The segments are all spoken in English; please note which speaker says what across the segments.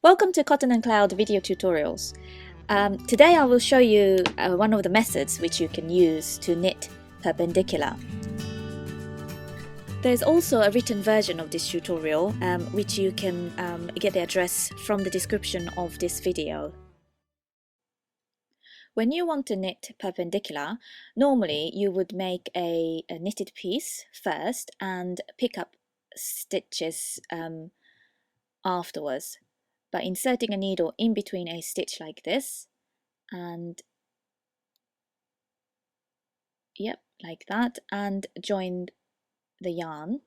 Speaker 1: Welcome to Cotton and Cloud video tutorials. Today I will show you one of the methods which you can use to knit perpendicular. There's also a written version of this tutorial which you can get the address from the description of this video. When you want to knit perpendicular, normally you would make a knitted piece first and pick up stitches afterwards, by inserting a needle in between a stitch like this, and like that, and join the yarn,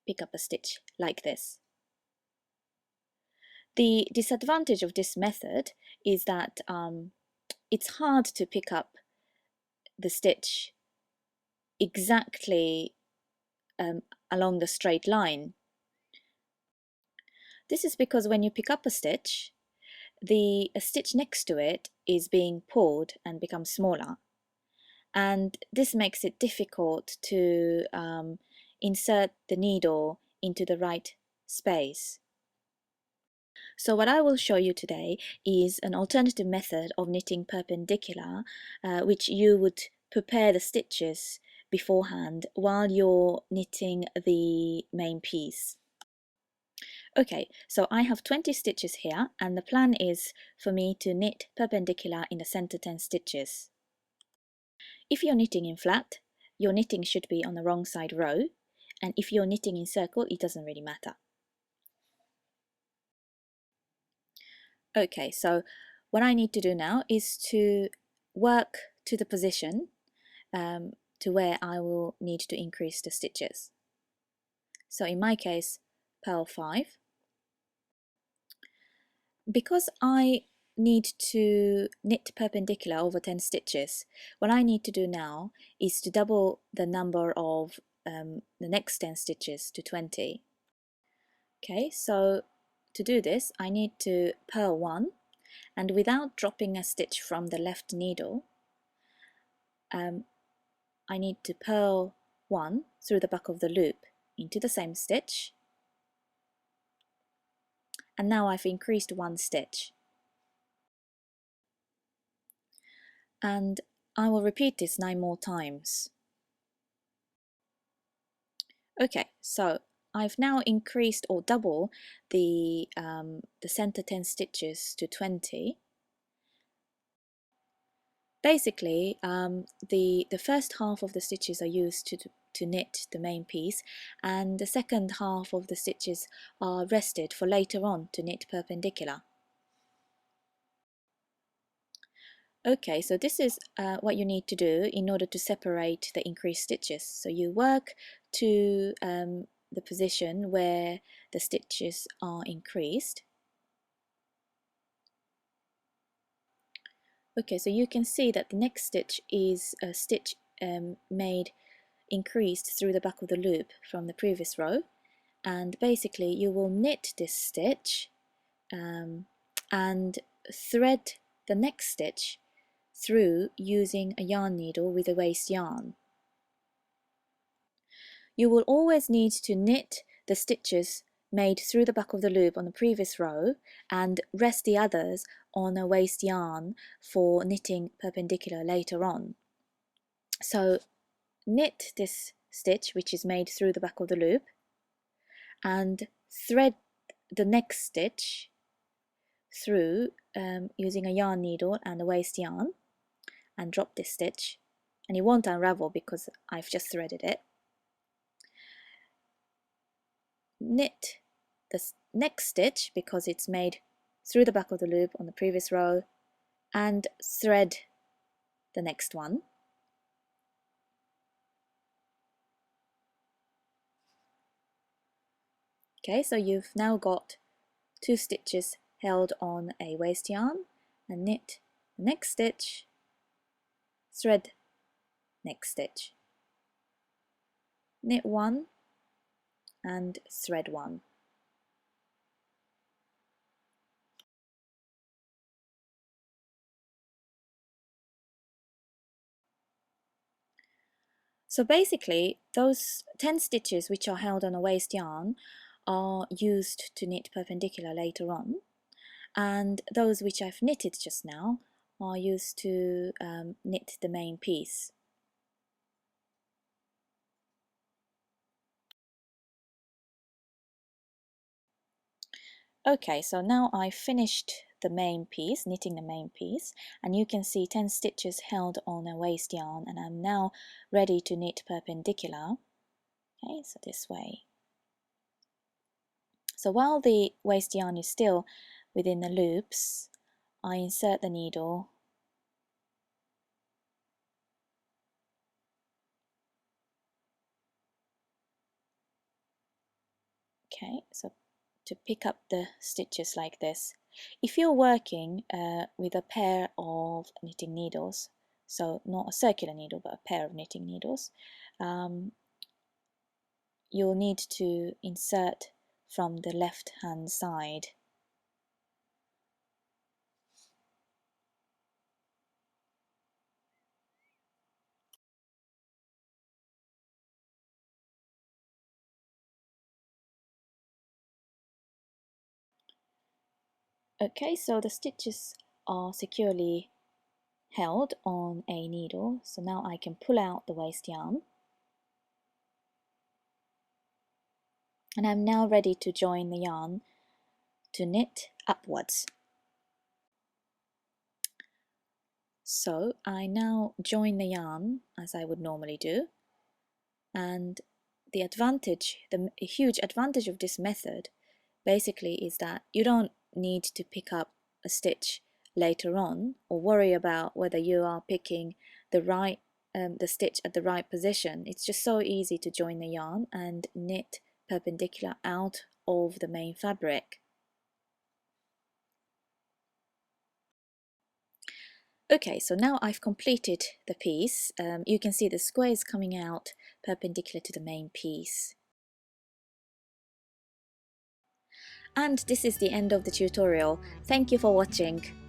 Speaker 1: pick up a stitch like this. The disadvantage of this method is that it's hard to pick up the stitch exactly along the straight line. This is because when you pick up a stitch, the stitch next to it is being pulled and becomes smaller, and this makes it difficult to insert the needle into the right space. So what I will show you today is an alternative method of knitting perpendicular, which you would prepare the stitches beforehand while you're knitting the main piece. Okay, so I have 20 stitches here, and the plan is for me to knit perpendicular in the center 10 stitches. If you're knitting in flat, your knitting should be on the wrong side row, and if you're knitting in circle, it doesn't really matter. Okay, so what I need to do now is to work to the position to where I will need to increase the stitches. So in my case, purl 5. Because I need to knit perpendicular over 10 stitches, what I need to do now is to double the number of the next 10 stitches to 20. Okay, so to do this, I need to purl 1, and without dropping a stitch from the left needle, I need to purl 1 through the back of the loop into the same stitch, and now I've increased 1 stitch. And I will repeat this 9 more times. Okay, so I've now increased or double the center 10 stitches to 20. Basically, the first half of the stitches are used to knit the main piece, and the second half of the stitches are rested for later on to knit perpendicular. Okay, so this is what you need to do in order to separate the increased stitches. So you work to the position where the stitches are increased. Okay, so you can see that the next stitch is a stitch made increased through the back of the loop from the previous row, and basically you will knit this stitch and thread the next stitch through using a yarn needle with a waste yarn. You will always need to knit the stitches made through the back of the loop on the previous row and rest the others on a waste yarn for knitting perpendicular later on. So knit this stitch which is made through the back of the loop and thread the next stitch through using a yarn needle and a waste yarn, and drop this stitch, and it won't unravel because I've just threaded it. Knit the next stitch because it's made through the back of the loop on the previous row, and thread the next one. Okay, so you've now got 2 stitches held on a waste yarn, and knit the next stitch, thread next stitch, knit 1 and thread 1. So basically those 10 stitches which are held on a waste yarn are used to knit perpendicular later on, and those which I've knitted just now are used to knit the main piece. Okay, so now I finished the main piece, knitting the main piece, and you can see 10 stitches held on a waste yarn, and I'm now ready to knit perpendicular. Okay, so this way. So while the waste yarn is still within the loops, I insert the needle . Okay, so to pick up the stitches like this. If you're working with a pair of knitting needles, so not a circular needle but a pair of knitting needles, you'll need to insert from the left hand side. Okay, so the stitches are securely held on a needle, so now I can pull out the waste yarn, and I'm now ready to join the yarn to knit upwards. So I now join the yarn as I would normally do, and the huge advantage of this method basically is that you don't need to pick up a stitch later on or worry about whether you are picking the stitch at the right position. It's just so easy to join the yarn and knit perpendicular out of the main fabric. Okay, so now I've completed the piece. You can see the squares coming out perpendicular to the main piece. And this is the end of the tutorial. Thank you for watching.